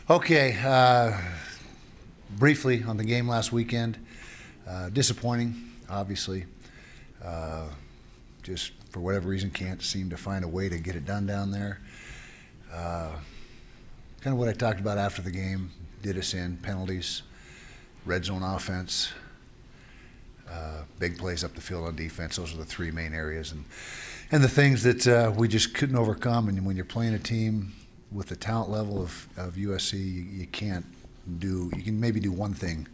Okay, briefly on the game last weekend. Disappointing, obviously. Just for whatever reason can't seem to find a way to get it done down there. Kind of what I talked about after the game did us in. Penalties, red zone offense, big plays up the field on defense. Those are the three main areas. And the things that we just couldn't overcome. And when you're playing a team with the talent level of USC, you can't do. You can maybe do one thing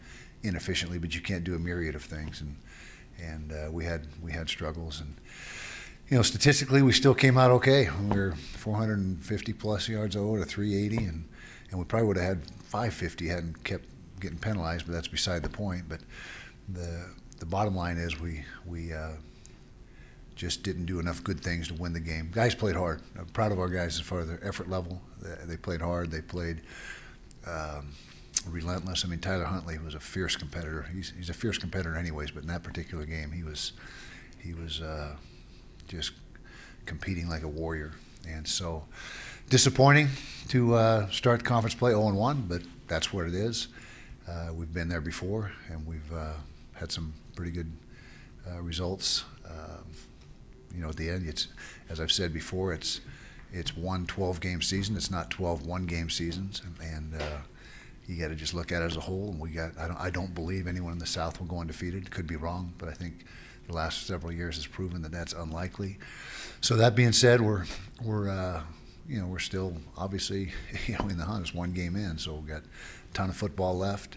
inefficiently, but you can't do a myriad of things. And we had struggles. And statistically, we still came out okay. We were 450 plus yards over to 380, and we probably would have had 550 hadn't kept getting penalized. But that's beside the point. But the bottom line is we just didn't do enough good things to win the game. Guys played hard. I'm proud of our guys as far as their effort level. They played hard. They played relentless. I mean, Tyler Huntley was a fierce competitor. He's a fierce competitor anyways, but in that particular game, he was just competing like a warrior. And so disappointing to start conference play 0-1, but that's what it is. We've been there before, and we've had some pretty good results. At the end, it's, as I've said before, it's one 12-game season. It's not 12 one-game seasons, and you got to just look at it as a whole. And I don't believe anyone in the South will go undefeated. Could be wrong, but I think the last several years has proven that that's unlikely. So that being said, we're still obviously in the hunt. It's one game in, so we've got a ton of football left.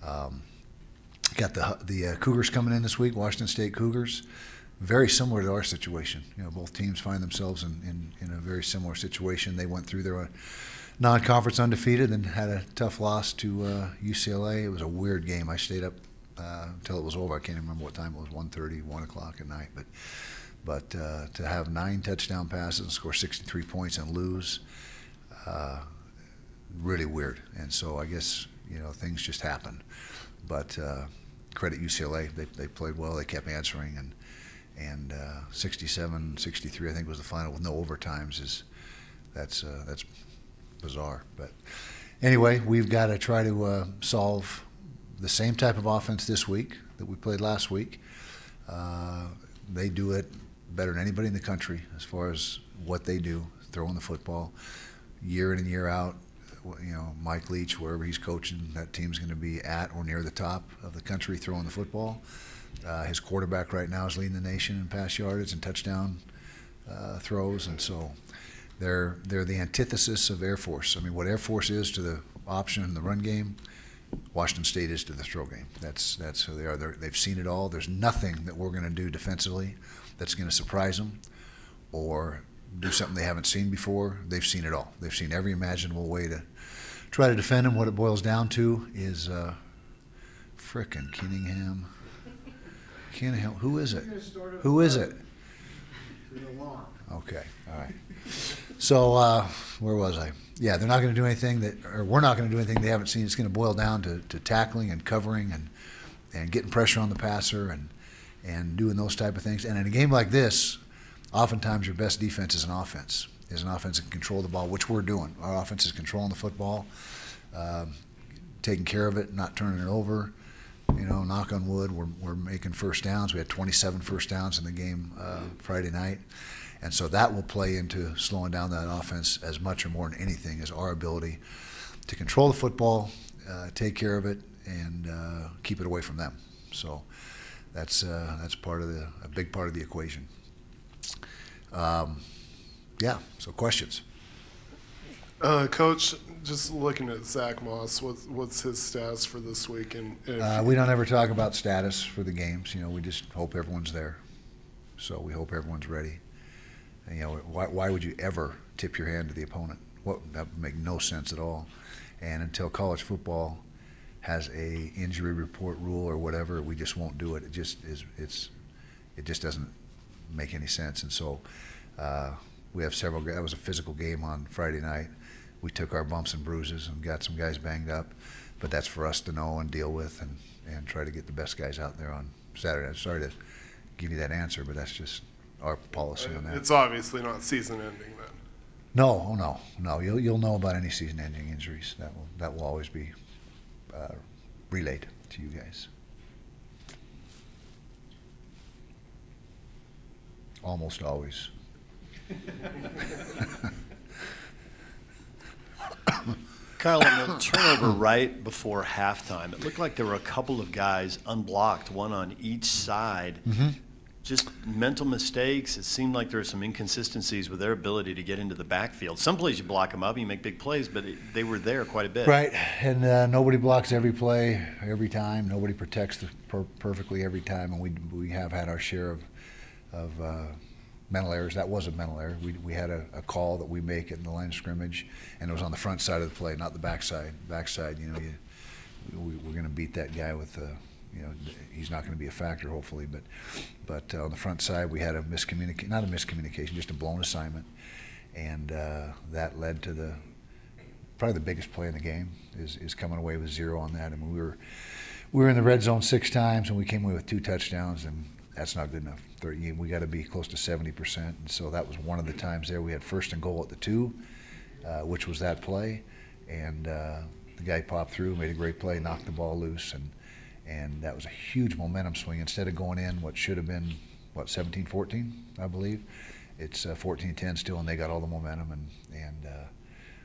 Got the Cougars coming in this week, Washington State Cougars. Very similar to our situation. Both teams find themselves in a very similar situation. They went through their non-conference undefeated and had a tough loss to UCLA. It was a weird game. I stayed up until it was over. I can't even remember what time it was, 1:30, 1 o'clock at night. But to have 9 touchdown passes and score 63 points and lose, really weird. And so I guess things just happen. But credit UCLA. They played well. They kept answering, and 67-63 I think was the final with no overtimes. That's bizarre. But anyway, we've got to try to solve the same type of offense this week that we played last week. They do it better than anybody in the country as far as what they do, throwing the football year in and year out. Mike Leach, wherever he's coaching, that team's going to be at or near the top of the country throwing the football. His quarterback right now is leading the nation in pass yardage and touchdown throws, and so they're the antithesis of Air Force. I mean, what Air Force is to the option in the run game, Washington State is to the throw game. That's who they are. They've seen it all. There's nothing that we're going to do defensively that's going to surprise them or do something they haven't seen before. They've seen it all. They've seen every imaginable way to try to defend them. What it boils down to is frickin' Kinningham. Who is it? Who is it? Okay, all right. So where was I? Yeah, they're not going to do anything we're not going to do anything they haven't seen. It's going to boil down to tackling and covering and getting pressure on the passer and doing those type of things. And in a game like this, oftentimes your best defense is an offense. Is an offense that can control the ball, which we're doing. Our offense is controlling the football, taking care of it, not turning it over. Knock on wood, we're making first downs. We had 27 first downs in the game Friday night. And so that will play into slowing down that offense as much or more than anything is our ability to control the football, take care of it, and keep it away from them. So that's part of a big part of the equation. So questions. Coach, just looking at Zach Moss, what's his status for this week? And we don't ever talk about status for the games. We just hope everyone's there. So we hope everyone's ready. And, why would you ever tip your hand to the opponent? That would make no sense at all. And until college football has a injury report rule or whatever, we just won't do it. It just doesn't make any sense. And so we have several. That was a physical game on Friday night. We took our bumps and bruises and got some guys banged up, but that's for us to know and deal with and try to get the best guys out there on Saturday. I'm sorry to give you that answer, but that's just our policy on that. It's obviously not season ending then. No, oh, no. You'll know about any season-ending injuries. That will always be relayed to you guys. Almost always. Kyle, on the turnover right before halftime, it looked like there were a couple of guys unblocked, one on each side. Mm-hmm. Just mental mistakes. It seemed like there were some inconsistencies with their ability to get into the backfield. Some plays you block them up, you make big plays, but they were there quite a bit. Right, and nobody blocks every play, every time. Nobody protects perfectly every time, and we have had our share of mental errors. That was a mental error. We had a call that we make in the line of scrimmage, and it was on the front side of the play, not the backside. Backside, we're going to beat that guy with he's not going to be a factor, hopefully. But on the front side, we had not a miscommunication, just a blown assignment, and that led to probably the biggest play in the game is coming away with 0 on that. And we were in the red zone 6 times, and we came away with 2 touchdowns, and that's not good enough. We got to be close to 70%, and so that was one of the times there. We had 1st and goal at the 2, which was that play, and the guy popped through, made a great play, knocked the ball loose, and that was a huge momentum swing. Instead of going in what should have been, 17-14, I believe, it's 14-10 still, and they got all the momentum, and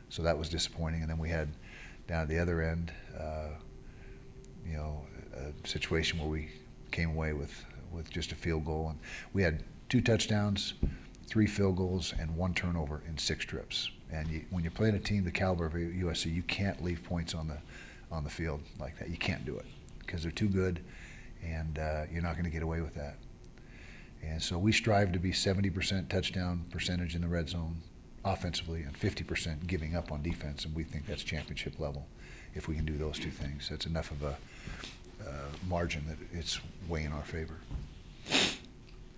so that was disappointing. And then we had down at the other end, a situation where we came away with just a field goal, and we had 2 touchdowns, 3 field goals, and 1 turnover in 6 trips. And when you're playing a team the caliber of USC, you can't leave points on the field like that. You can't do it because they're too good, and you're not going to get away with that. And so we strive to be 70% touchdown percentage in the red zone offensively and 50% giving up on defense, and we think that's championship level if we can do those 2 things. That's enough of a margin that it's way in our favor.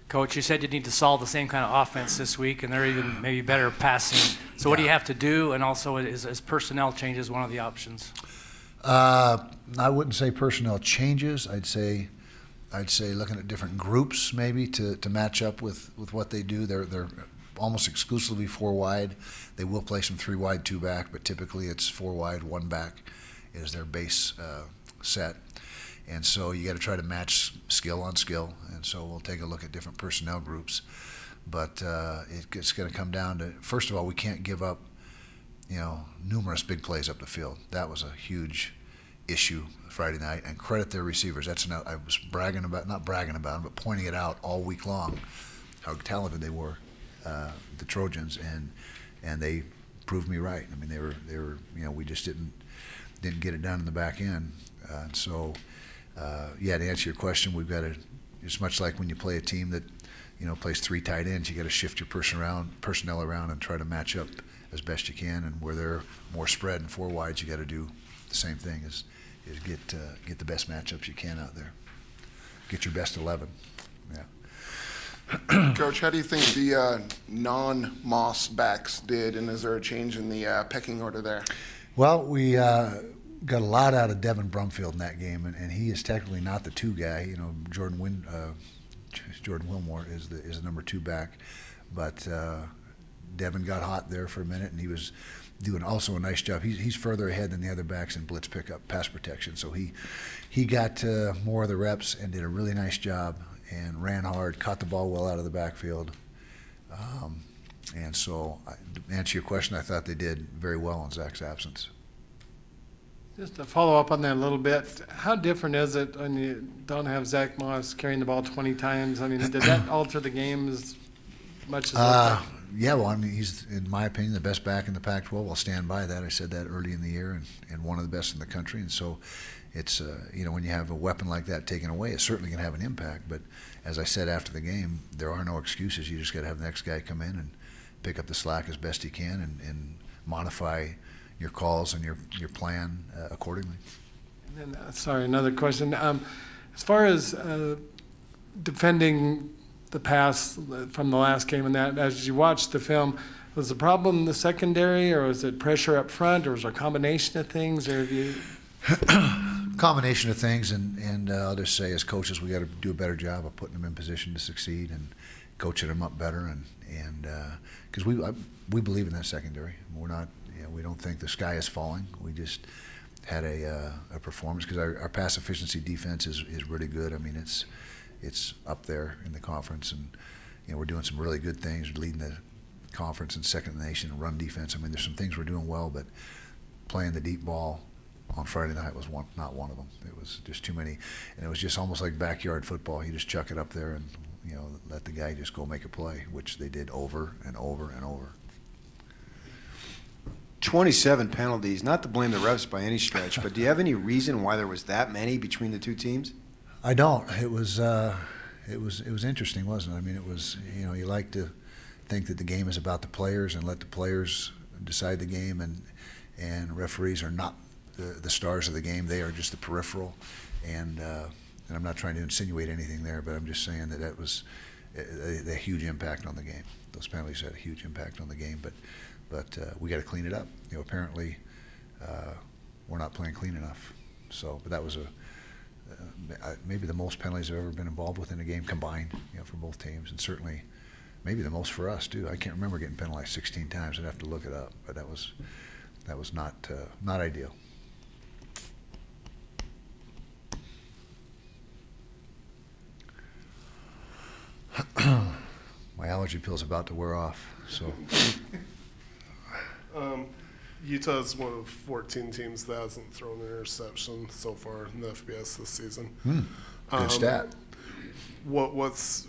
Coach, you said you need to solve the same kind of offense this week, and they're even maybe better passing. So what do you have to do? And also, is personnel changes one of the options? I wouldn't say personnel changes. I'd say looking at different groups maybe to match up with what they do. They're almost exclusively 4 wide. They will play some 3 wide, 2 back, but typically it's 4 wide, 1 back is their base set. And so you got to try to match skill on skill. And so we'll take a look at different personnel groups. But it's going to come down to, first of all, we can't give up, numerous big plays up the field. That was a huge issue Friday night. And credit their receivers. I was not bragging about them, but pointing it out all week long, how talented they were, the Trojans, and they proved me right. I mean, they were we just didn't get it done in the back end. And so. To answer your question, we've got to. It's much like when you play a team that, plays 3 tight ends. You got to shift your personnel around, and try to match up as best you can. And where they're more spread and 4 wides, you got to do the same thing. Is get the best matchups you can out there. Get your best 11. Yeah. Coach, how do you think the non-Moss backs did, and is there a change in the pecking order there? Well, we got a lot out of Devin Brumfield in that game, and he is technically not the 2 guy. Jordan Wilmore is the number 2 back, but Devin got hot there for a minute, and he was doing also a nice job. He's further ahead than the other backs in blitz pickup, pass protection, so he got more of the reps and did a really nice job and ran hard, caught the ball well out of the backfield. And so, to answer your question, I thought they did very well in Zach's absence. Just to follow up on that a little bit, how different is it when you don't have Zach Moss carrying the ball 20 times? I mean, did that alter the game as much as Yeah, well, I mean, he's, in my opinion, the best back in the Pac-12. I'll stand by that. I said that early in the year, and one of the best in the country. And so it's, when you have a weapon like that taken away, it certainly can have an impact. But as I said after the game, there are no excuses. You just got to have the next guy come in and pick up the slack as best he can and modify your calls and your plan accordingly. And then, sorry, another question. As far as defending the pass from the last game and that, as you watched the film, was the problem the secondary, or was it pressure up front, or was it a combination of things, or have you? Combination of things, and I'll just say, as coaches, we got to do a better job of putting them in position to succeed and coaching them up better, and because we believe in that secondary. We're not, we don't think the sky is falling. We just had a performance because our pass efficiency defense is really good. I mean, it's up there in the conference, and we're doing some really good things. We're leading the conference and second in the nation in run defense. I mean, there's some things we're doing well, but playing the deep ball on Friday night was not one of them. It was just too many, and it was just almost like backyard football. You just chuck it up there and let the guy just go make a play, which they did over and over and over. 27 penalties, not to blame the refs by any stretch, but do you have any reason why there was that many between the two teams? I don't. It was interesting, wasn't it? I mean, it was, you like to think that the game is about the players and let the players decide the game, and referees are not the stars of the game. They are just the peripheral, and I'm not trying to insinuate anything there, but I'm just saying that was a huge impact on the game. Those penalties had a huge impact on the game, but we got to clean it up. Apparently we're not playing clean enough. So, but that was maybe the most penalties I've ever been involved with in a game combined, for both teams, and certainly maybe the most for us too. I can't remember getting penalized 16 times. I'd have to look it up, but that was not ideal. My allergy pill's about to wear off, so. Utah's one of 14 teams that hasn't thrown an interception so far in the FBS this season. Good stat. What has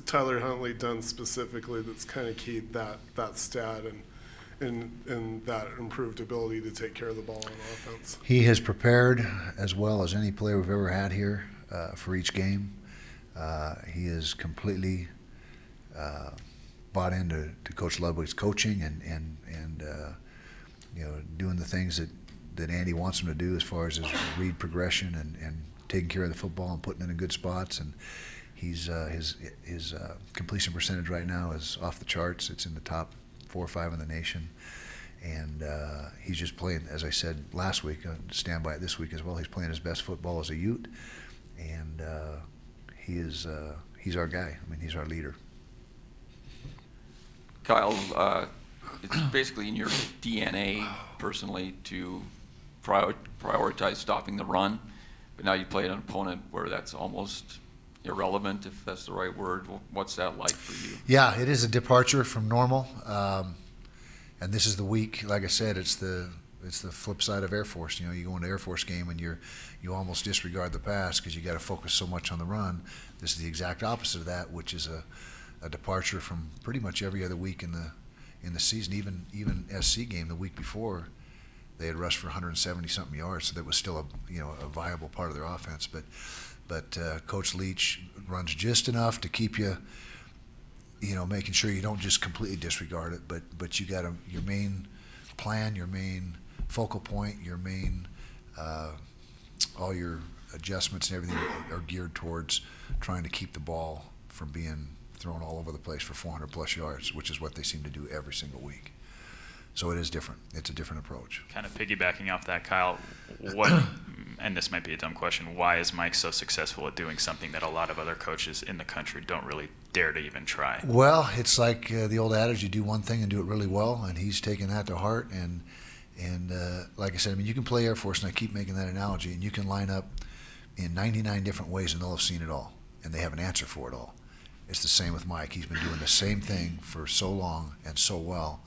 Tyler Huntley done specifically that's kind of keyed that stat and that improved ability to take care of the ball on offense? He has prepared as well as any player we've ever had here for each game. He is completely bought into Coach Ludwig's coaching and doing the things that Andy wants him to do as far as his read progression and taking care of the football and putting it in good spots. And he's his completion percentage right now is off the charts. It's in the top 4 or 5 in the nation. And he's just playing, as I said last week, stand by it this week as well. He's playing his best football as a Ute, and he's our guy. I mean, he's our leader. Kyle, it's basically in your DNA personally to prioritize stopping the run, but now you play an opponent where that's almost irrelevant, if that's the right word. What's that like for you? Yeah, it is a departure from normal, and this is the week. Like I said, it's the flip side of Air Force. You go into Air Force game and you almost disregard the pass because you got to focus so much on the run. This is the exact opposite of that, which is a departure from pretty much every other week in the season. Even SC game the week before, they had rushed for 170 something yards, so that was still a viable part of their offense. But Coach Leach runs just enough to keep you, making sure you don't just completely disregard it, but you got your main plan, your main focal point, your main all your adjustments and everything are geared towards trying to keep the ball from being thrown all over the place for 400 plus yards, which is what they seem to do every single week. So it is different. It's a different approach. Kind of piggybacking off that, Kyle, and this might be a dumb question, why is Mike so successful at doing something that a lot of other coaches in the country don't really dare to even try? Well, it's like the old adage, you do one thing and do it really well, and he's taken that to heart. And like I said, I mean, you can play Air Force, and I keep making that analogy, and you can line up in 99 different ways, and they'll have seen it all, and they have an answer for it all. It's the same with Mike. He's been doing the same thing for so long and so well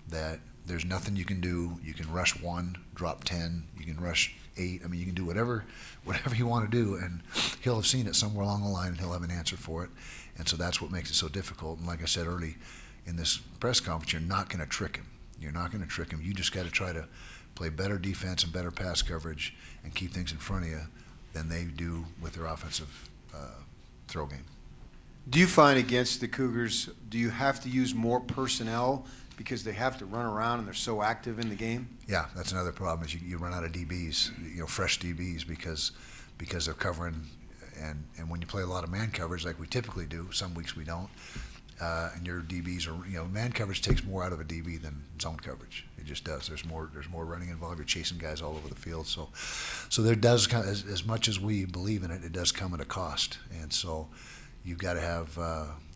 that there's nothing you can do. You can rush 1, drop 10. You can rush 8. I mean, you can do whatever you want to do, and he'll have seen it somewhere along the line, and he'll have an answer for it. And so that's what makes it so difficult. And like I said early in this press conference, you're not going to trick him. You're not going to trick him. You just got to try to play better defense and better pass coverage and keep things in front of you than they do with their offensive throw game. Do you find against the Cougars, do you have to use more personnel because they have to run around and they're so active in the game? Yeah, that's another problem is you run out of DBs, fresh DBs because they're covering, and when you play a lot of man coverage like we typically do, some weeks we don't, and your DBs are, man coverage takes more out of a DB than zone coverage. It just does. There's more running involved. You're chasing guys all over the field. So there does come, as much as we believe in it, it does come at a cost. And so, you've got to have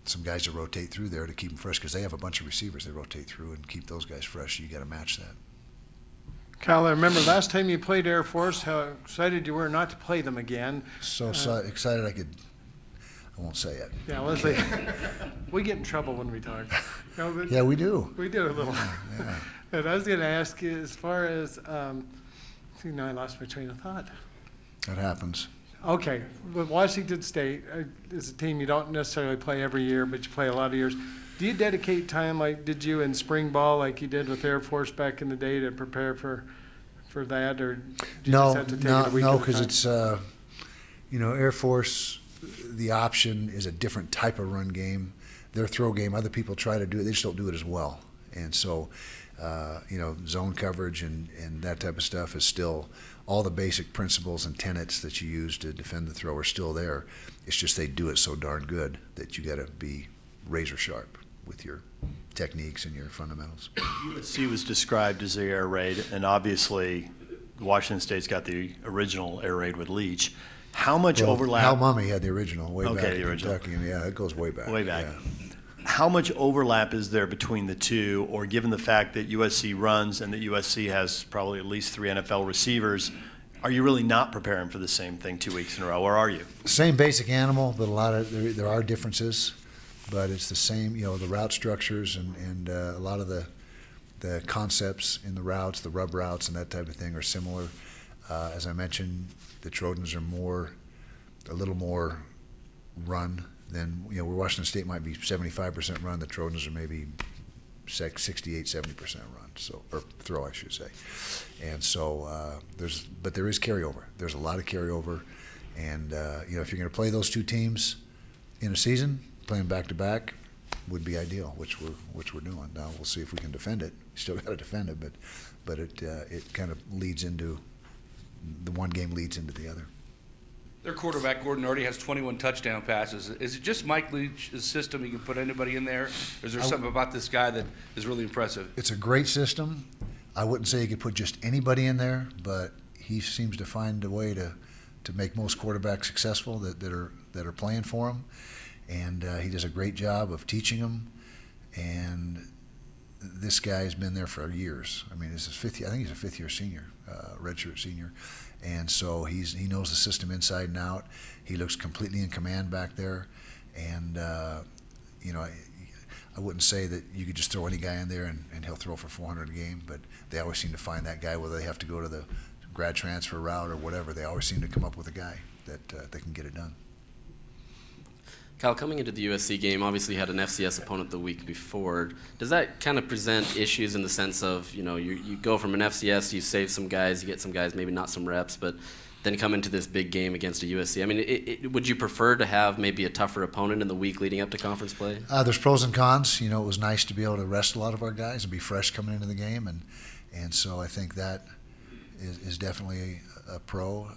some guys to rotate through there to keep them fresh because they have a bunch of receivers they rotate through and keep those guys fresh. You got to match that. Kyle, I remember last time you played Air Force, how excited you were not to play them again. So excited I won't say it. Yeah, Leslie, we get in trouble when we talk. No, but Yeah, we do. we do a little. Yeah. And I was going to ask you, as far as, now I lost my train of thought. That happens. Okay, but Washington State is a team you don't necessarily play every year, but you play a lot of years. Do you dedicate time like did you in spring ball, like you did with Air Force back in the day, to prepare for that, or do you just have to take it a week at a because time? it's Air Force. The option is a different type of run game. Their throw game, other people try to do it, they just don't do it as well. And so, zone coverage and that type of stuff is still all the basic principles and tenets that you use to defend the throw are still there. It's just they do it so darn good that you got to be razor sharp with your techniques and your fundamentals. USC was described as the air raid, and obviously Washington State's got the original air raid with Leach. How much overlap? Hal Mummy had the original way Okay, back the in original. Kentucky, and yeah, it goes way back. Way back. Yeah. How much overlap is there between the two, or given the fact that USC runs and that USC has probably at least 3 NFL receivers, are you really not preparing for the same thing 2 weeks in a row, or are you? Same basic animal, but there are differences. But it's the same, the route structures and a lot of the concepts in the routes, the rub routes and that type of thing are similar. As I mentioned, the Trojans are a little more run than, where Washington State might be 75% run, the Trojans are maybe 68, 70% run, or throw, I should say. And so there is carryover. There's a lot of carryover. And, if you're going to play those two teams in a season, playing back-to-back would be ideal, which we're doing. Now we'll see if we can defend it. Still got to defend it, but it kind of leads into the one game leads into the other. Their quarterback, Gordon, already has 21 touchdown passes. Is it just Mike Leach's system? You can put anybody in there? Or is there something about this guy that is really impressive? It's a great system. I wouldn't say you could put just anybody in there, but he seems to find a way to make most quarterbacks successful that are playing for him. And he does a great job of teaching them. And this guy's been there for years. I mean, this is I think he's a fifth-year senior, redshirt senior. And so he knows the system inside and out. He looks completely in command back there. And, I wouldn't say that you could just throw any guy in there and he'll throw for 400 a game, but they always seem to find that guy, whether they have to go to the grad transfer route or whatever. They always seem to come up with a guy that can get it done. Kyle, coming into the USC game, obviously you had an FCS opponent the week before. Does that kind of present issues in the sense of, you go from an FCS, you save some guys, you get some guys, maybe not some reps, but then come into this big game against a USC? I mean, would you prefer to have maybe a tougher opponent in the week leading up to conference play? There's pros and cons. It was nice to be able to rest a lot of our guys and be fresh coming into the game, and so I think that is definitely a pro.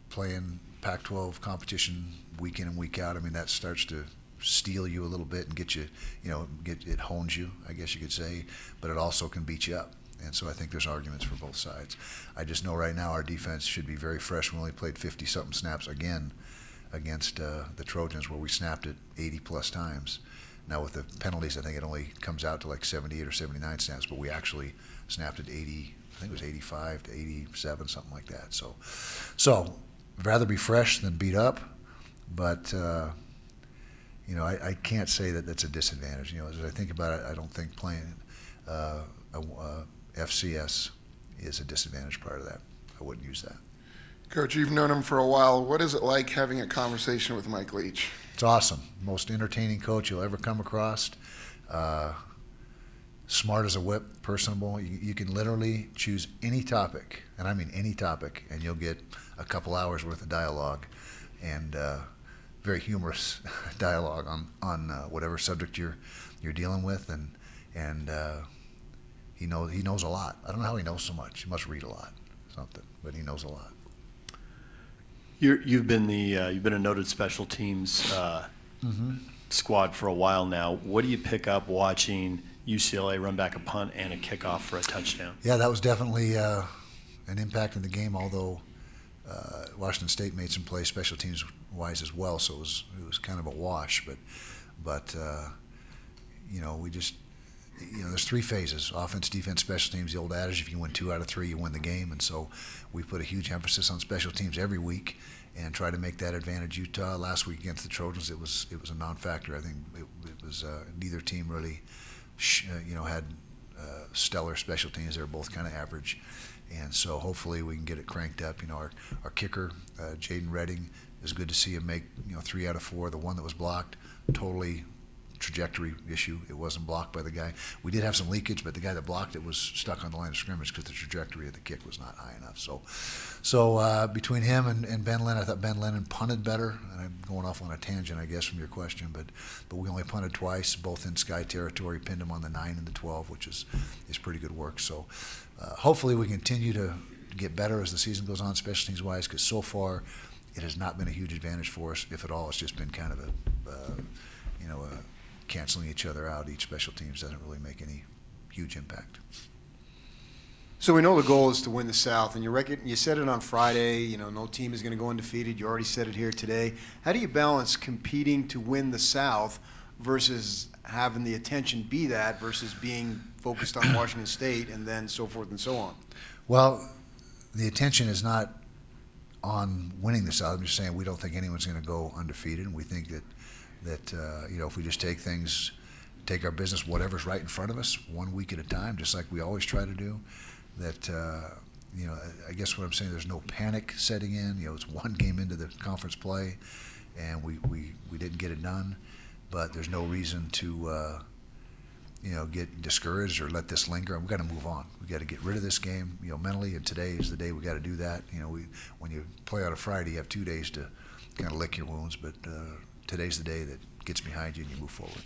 Playing Pac-12 competition week in and week out, I mean, that starts to steel you a little bit and get you, it hones you, I guess you could say, but it also can beat you up. And so I think there's arguments for both sides. I just know right now our defense should be very fresh. We only played 50-something snaps again against the Trojans, where we snapped it 80-plus times. Now with the penalties, I think it only comes out to like 78 or 79 snaps, but we actually snapped it 80, I think it was 85 to 87, something like that. So I'd rather be fresh than beat up, but I can't say that that's a disadvantage. As I think about it, I don't think playing FCS is a disadvantage part of that. I wouldn't use that. Coach, you've known him for a while. What is it like having a conversation with Mike Leach? It's awesome. Most entertaining coach you'll ever come across. Smart as a whip, personable. You can literally choose any topic, and I mean any topic, and you'll get a couple hours worth of dialogue, and very humorous dialogue on whatever subject you're dealing with, and he knows a lot. I don't know how he knows so much. He must read a lot, something, but he knows a lot. You've been a noted special teams squad for a while now. What do you pick up watching UCLA run back a punt and a kickoff for a touchdown? Yeah, that was definitely an impact in the game, although Washington State made some plays special teams wise as well, so it was kind of a wash. But you know, we just, you know, there's three phases: offense, defense, special teams. The old adage: if you win 2 out of 3, you win the game. And so we put a huge emphasis on special teams every week and try to make that advantage. Utah last week against the Trojans, it was a non-factor. I think it was neither team really, you know, had stellar special teams. They were both kind of average. And so hopefully we can get it cranked up. You know, our kicker, Jaden Redding, is good to see him make, you know, 3 out of 4. The one that was blocked, totally trajectory issue. It wasn't blocked by the guy. We did have some leakage, but the guy that blocked it was stuck on the line of scrimmage because the trajectory of the kick was not high enough. So between him and Ben Lennon, I thought Ben Lennon punted better. And I'm going off on a tangent, I guess, from your question, but we only punted twice, both in sky territory. Pinned him on the 9 and the 12, which is pretty good work. So hopefully we continue to get better as the season goes on, special teams wise, because so far it has not been a huge advantage for us. If at all, it's just been kind of canceling each other out. Each special teams doesn't really make any huge impact. So we know the goal is to win the South, and you said it on Friday, you know, no team is going to go undefeated. You already said it here today. How do you balance competing to win the South versus having the attention be that versus being focused on Washington State and then so forth and so on? Well, the attention is not on winning the South. I'm just saying we don't think anyone's going to go undefeated, and we think that you know, if we just take our business, whatever's right in front of us, 1 week at a time, just like we always try to do, that you know, I guess what I'm saying, there's no panic setting in. You know, it's 1 game into the conference play, and we didn't get it done, but there's no reason to you know, get discouraged or let this linger. We've got to move on. We've got to get rid of this game, you know, mentally, and today is the day we got to do that. You know, when you play on a Friday, you have 2 days to kind of lick your wounds, but today's the day that gets behind you and you move forward.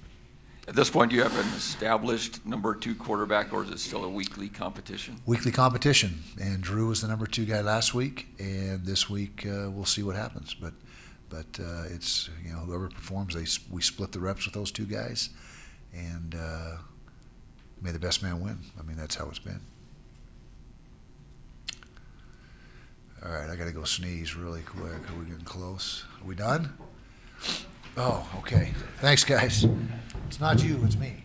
At this point, do you have an established number 2 quarterback, or is it still a weekly competition? Weekly competition, and Drew was the number 2 guy last week, and this week we'll see what happens. But it's, you know, whoever performs, we split the reps with those 2 guys, and may the best man win. I mean, that's how it's been. All right, I got to go sneeze really quick. Are we getting close? Are we done? Oh, okay. Thanks, guys. It's not you, it's me.